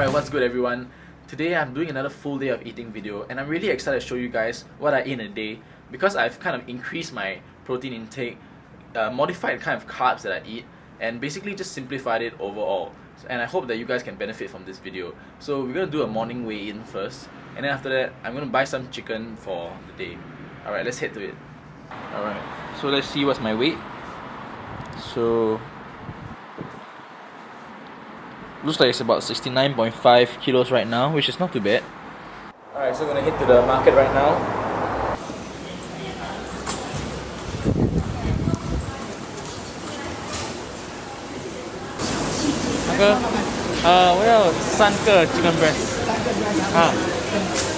Alright, what's good everyone? Today I'm doing another full day of eating video and I'm really excited to show you guys what I eat in a day because I've kind of increased my protein intake, modified the kind of carbs that I eat, and basically just simplified it overall. And I hope that you guys can benefit from this video. So we're going to do a morning weigh-in first, and then after that I'm going to buy some chicken for the day. Alright, let's head to it. Alright, so let's see what's my weight. So looks like it's about 69.5 kilos right now, which is not too bad. Alright, so we're gonna head to the market right now. Uncle, 我要3个 chicken breast。啊。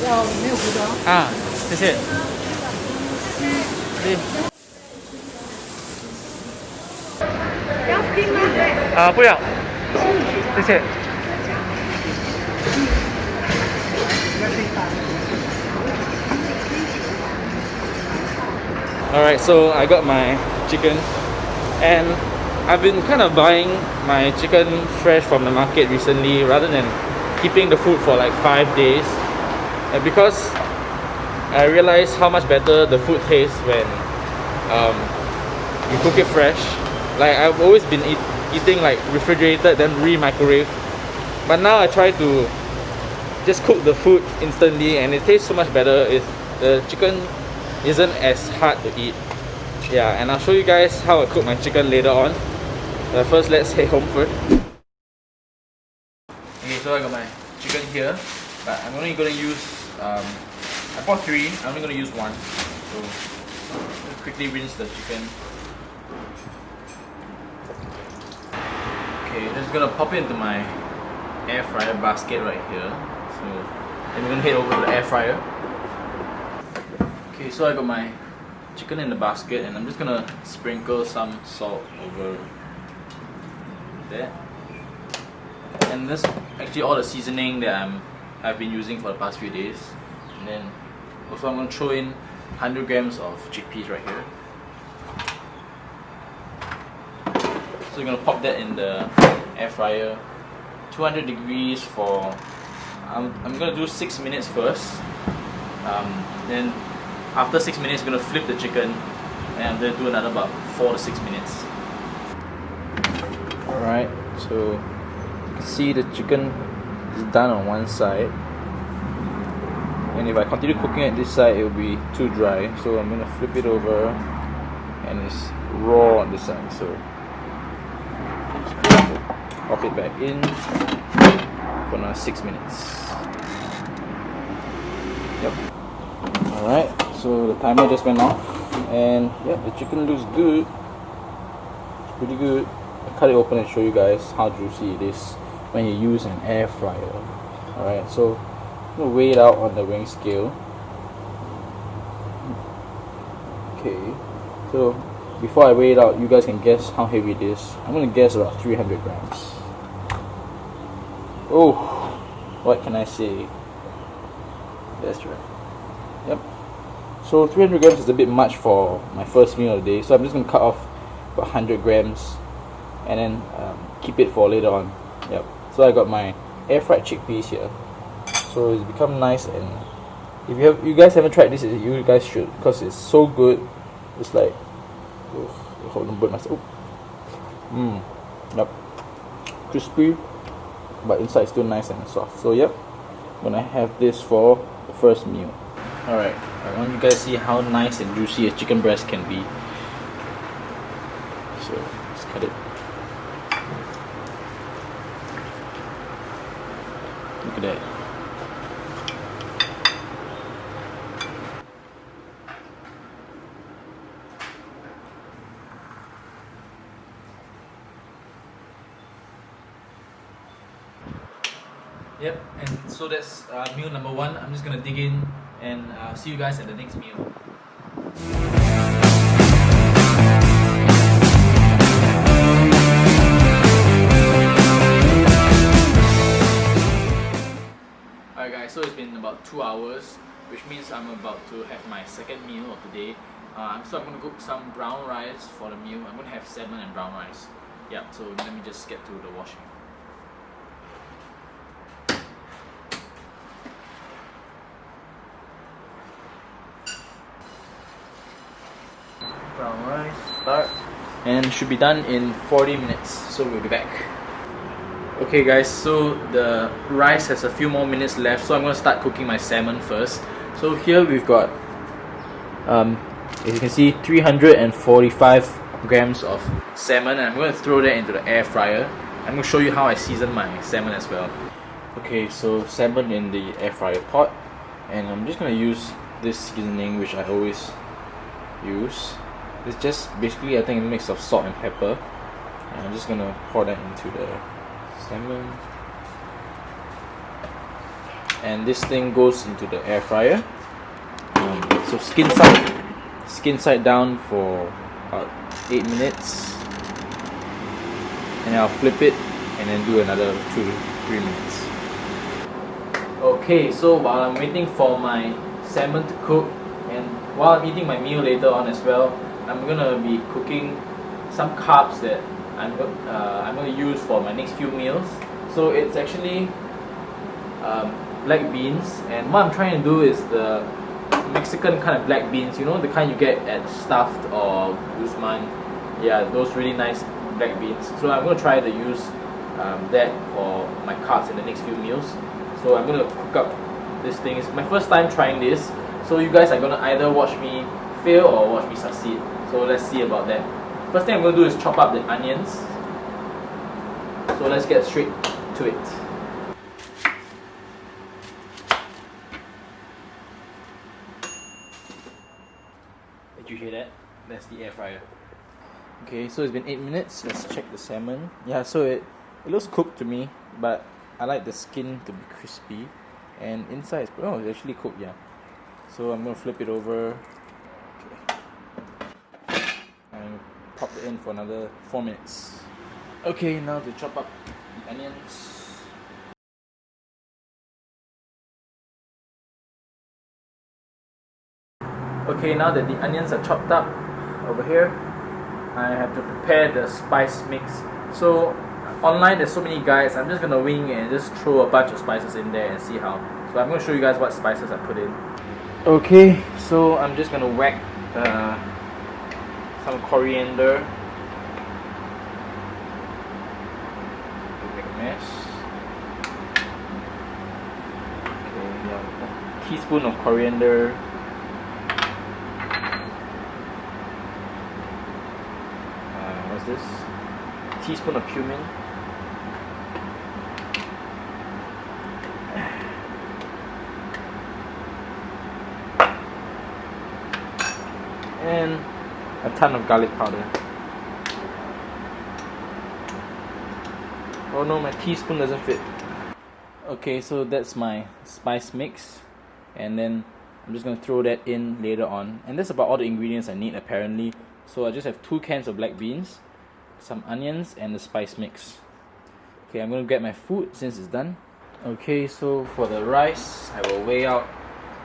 要没有骨头？啊，谢谢。要 steam 吗？不要。谢谢。Alright, so I got my chicken, and I've been kind of buying my chicken fresh from the market recently rather than keeping the food for like 5 days, and because I realized how much better the food tastes when you cook it fresh. Like I've always been eating like refrigerated then re-microwave, but now I try to just cook the food instantly and it tastes so much better. The chicken isn't as hard to eat. Yeah, and I'll show you guys how I cook my chicken later on. But first, let's head home first. Okay, so I got my chicken here, but I'm only gonna use I bought 3, I'm only gonna use 1. So let's quickly rinse the chicken. Okay, just gonna pop it into my air fryer basket right here. So then we're gonna head over to the air fryer. Okay, so I got my chicken in the basket and I'm just gonna sprinkle some salt over there. And this actually all the seasoning that I've been using for the past few days. And then also I'm gonna throw in 100 grams of chickpeas right here. So you're gonna pop that in the air fryer, 200 degrees for I'm gonna do 6 minutes first. Then after 6 minutes, I'm gonna flip the chicken, and I'm gonna do another about 4 to 6 minutes. Alright, so you can see the chicken is done on one side, and if I continue cooking at this side, it will be too dry. So I'm gonna flip it over, and it's raw on this side. So pop it back in for another 6 minutes. Yep. Alright, so the timer just went off, and yeah, the chicken looks good. It's pretty good. I'll cut it open and show you guys how juicy it is when you use an air fryer. Alright, so I'm gonna weigh it out on the weighing scale. Okay, so before I weigh it out, you guys can guess how heavy it is. I'm gonna guess about 300 grams. Oh, what can I say? That's right. Yep. So 300 grams is a bit much for my first meal of the day, so I'm just going to cut off about 100 grams and then keep it for later on. Yep. So I got my air fried chickpeas here. So it's become nice, and if you guys haven't tried this, you guys should, because it's so good. It's like, hold on, burn myself. Yep. Crispy, but inside still nice and soft. So yep, I'm gonna have this for the first meal. Alright, I want you guys to see how nice and juicy a chicken breast can be. So let's cut it. Look at that. Yep, and so that's meal number 1. I'm just gonna dig in and see you guys at the next meal. Alright guys, so it's been about 2 hours, which means I'm about to have my second meal of the day. So I'm gonna cook some brown rice for the meal. I'm gonna have salmon and brown rice. Yeah, so let me just get to the washing. and should be done in 40 minutes, so we'll be back. Okay guys, so the rice has a few more minutes left, so I'm going to start cooking my salmon first. So here we've got, as you can see, 345 grams of salmon, and I'm going to throw that into the air fryer. I'm going to show you how I season my salmon as well. Okay, so salmon in the air fryer pot, and I'm just going to use this seasoning which I always use. It's just basically, I think, a mix of salt and pepper, and I'm just going to pour that into the salmon, and this thing goes into the air fryer. So skin side down for about 8 minutes, and I'll flip it and then do another 2 to 3 minutes. Okay, so while I'm waiting for my salmon to cook, and while I'm eating my meal later on as well, I'm gonna be cooking some carbs that I'm going to use for my next few meals. So it's actually black beans, and what I'm trying to do is the Mexican kind of black beans, you know, the kind you get at Stuffed or Guzman. Yeah, those really nice black beans. So I'm going to try to use that for my carbs in the next few meals. So I'm going to cook up this thing. It's my first time trying this, so you guys are going to either watch me fail or watch me succeed. So let's see about that. First thing I'm going to do is chop up the onions. So let's get straight to it. Did you hear that? That's the air fryer. Okay, so it's been 8 minutes. Let's check the salmon. Yeah, so it looks cooked to me, but I like the skin to be crispy, and inside it's, oh, it's actually cooked, yeah. So I'm going to flip it over. Okay. And pop it in for another 4 minutes. Okay, now to chop up the onions. Okay, now that the onions are chopped up over here, I have to prepare the spice mix. So online there's so many guides, I'm just gonna wing and just throw a bunch of spices in there and see how. So I'm gonna show you guys what spices I put in. Okay, so I'm just gonna whack some coriander. Make a mess. Okay, yeah, a teaspoon of coriander. What's this? A teaspoon of cumin. And a ton of garlic powder. Oh no, my teaspoon doesn't fit. Okay, so that's my spice mix, and then I'm just going to throw that in later on. And that's about all the ingredients I need apparently. So I just have 2 cans of black beans, some onions, and the spice mix. Okay, I'm going to get my food since it's done. Okay, so for the rice, I will weigh out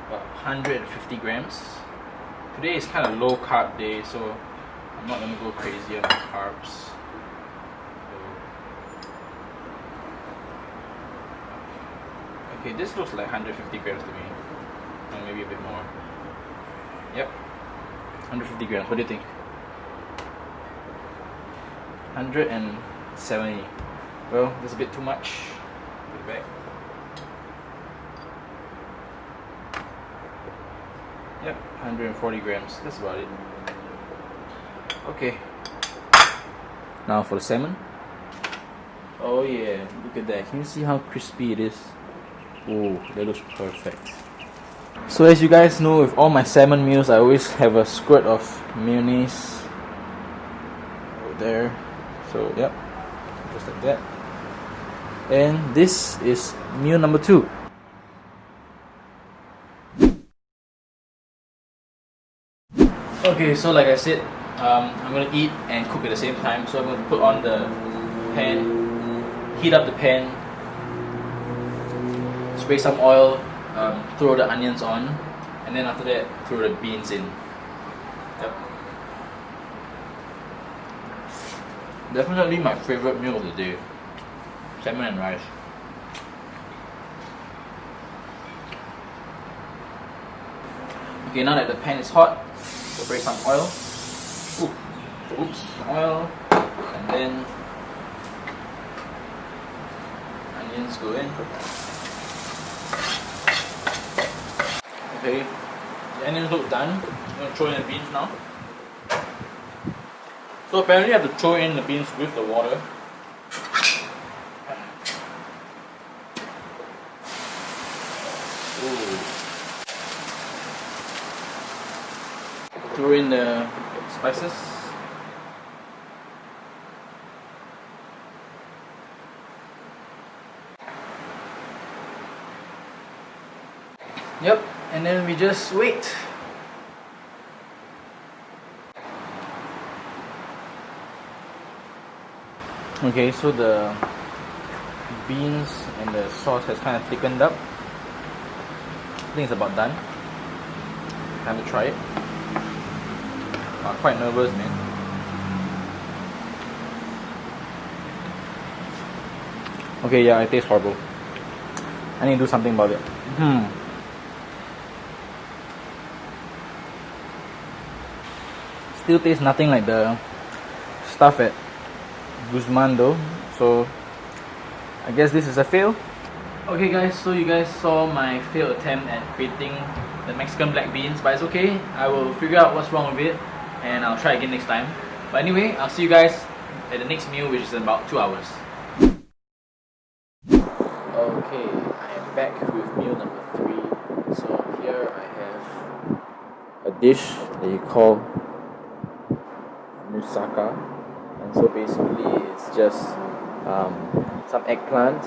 about 150 grams. Today is kind of low carb day, so I'm not going to go crazy on my carbs. Okay, this looks like 150 grams to me. Or maybe a bit more. Yep, 150 grams. What do you think? 170. Well, that's a bit too much. Put it back. Yep, 140 grams. That's about it. Okay. Now for the salmon. Oh yeah, look at that. Can you see how crispy it is? Oh, that looks perfect. So as you guys know, with all my salmon meals, I always have a squirt of mayonnaise over there. So yep, just like that. And this is meal number 2. Okay, so like I said, I'm going to eat and cook at the same time. So I'm going to put on the pan, heat up the pan, spray some oil, throw the onions on, and then after that throw the beans in. Yep. Definitely my favorite meal of the day. Salmon and rice. Okay, now that the pan is hot, spray some oil. Ooh, oops, oil, and then onions go in. Okay, the onions look done. I'm going to throw in the beans now. So apparently I have to throw in the beans with the water. Ooh. Throw in the spices. Yep, and then we just wait. Okay, so the beans and the sauce has kind of thickened up. I think it's about done. Time to try it. I'm quite nervous, man. Okay, yeah, it tastes horrible. I need to do something about it. Still tastes nothing like the stuff at Guzman though, so I guess this is a fail. Okay guys, so you guys saw my failed attempt at creating the Mexican black beans, but it's okay. I will figure out what's wrong with it and I'll try again next time. But anyway, I'll see you guys at the next meal, which is in about 2 hours. Okay, I am back with meal number 3. So here I have a dish that you call moussaka, and so basically it's just some eggplant,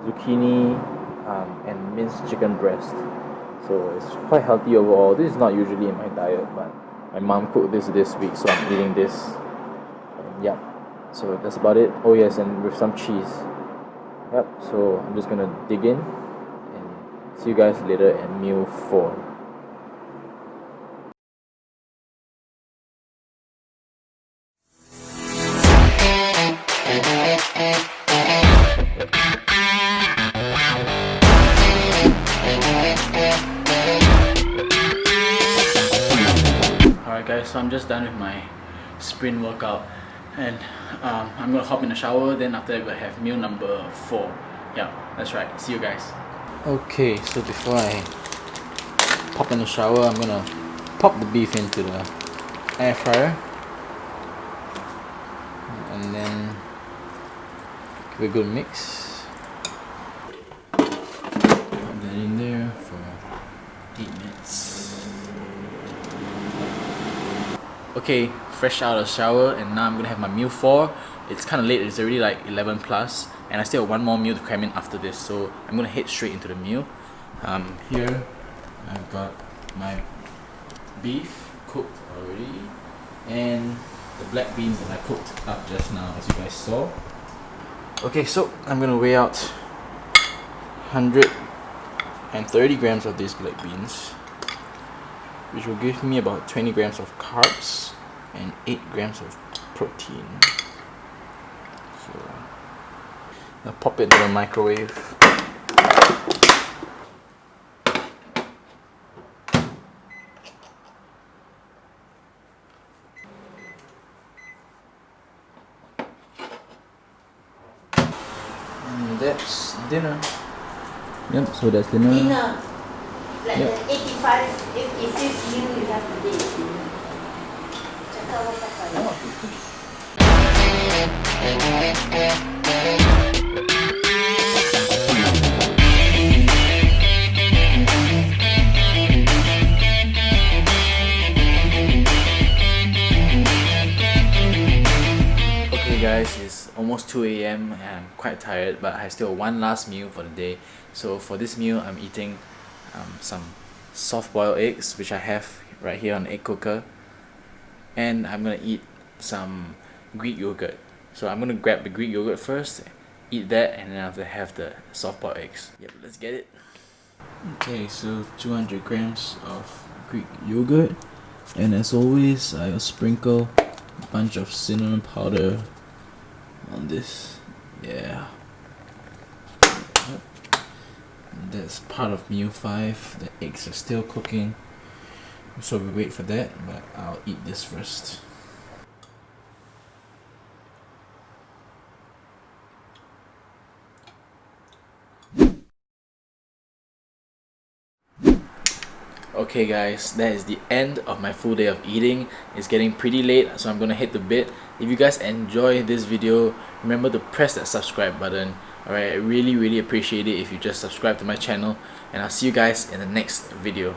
zucchini, and minced chicken breast. So it's quite healthy overall. This is not usually in my diet, but my mom cooked this week, so I'm eating this. And yeah, so that's about it. Oh yes, and with some cheese. Yep, so I'm just gonna dig in and see you guys later at meal 4. Alright guys, so I'm just done with my sprint workout, and I'm gonna hop in the shower. Then after that we'll have meal number 4. Yeah, that's right. See you guys. Okay, so before I pop in the shower, I'm gonna pop the beef into the air fryer and then give it a good mix. Put that in there for 8 minutes. Okay, fresh out of the shower, and now I'm gonna have my meal 4. It's kind of late, it's already like 11 plus, and I still have one more meal to cram in after this, so I'm gonna head straight into the meal. Here I've got my beef cooked already, and the black beans that I cooked up just now, as you guys saw. Okay, so I'm gonna weigh out 130 grams of these black beans, which will give me about 20 grams of carbs and 8 grams of protein. So I'll pop it into the microwave. And that's dinner. Yep, so that's dinner. Dinner. Like Yep. the 85th meal you have today. Cakap apa kali? Okay guys, it's almost 2 a.m. and I'm quite tired, but I still have one last meal for the day. So for this meal, I'm eating some soft boiled eggs, which I have right here on the egg cooker, and I'm gonna eat some Greek yogurt. So I'm gonna grab the Greek yogurt first, eat that, and then after have the soft boiled eggs. Yep, let's get it. Okay, so 200 grams of Greek yogurt, and as always, I'll sprinkle a bunch of cinnamon powder on this. Yeah. Yep. And that's part of meal 5. The eggs are still cooking, so we wait for that, but I'll eat this first. Okay guys, that is the end of my full day of eating. It's getting pretty late, so I'm gonna hit the bed. If you guys enjoy this video, remember to press that subscribe button. Alright, I really appreciate it if you just subscribe to my channel, and I'll see you guys in the next video.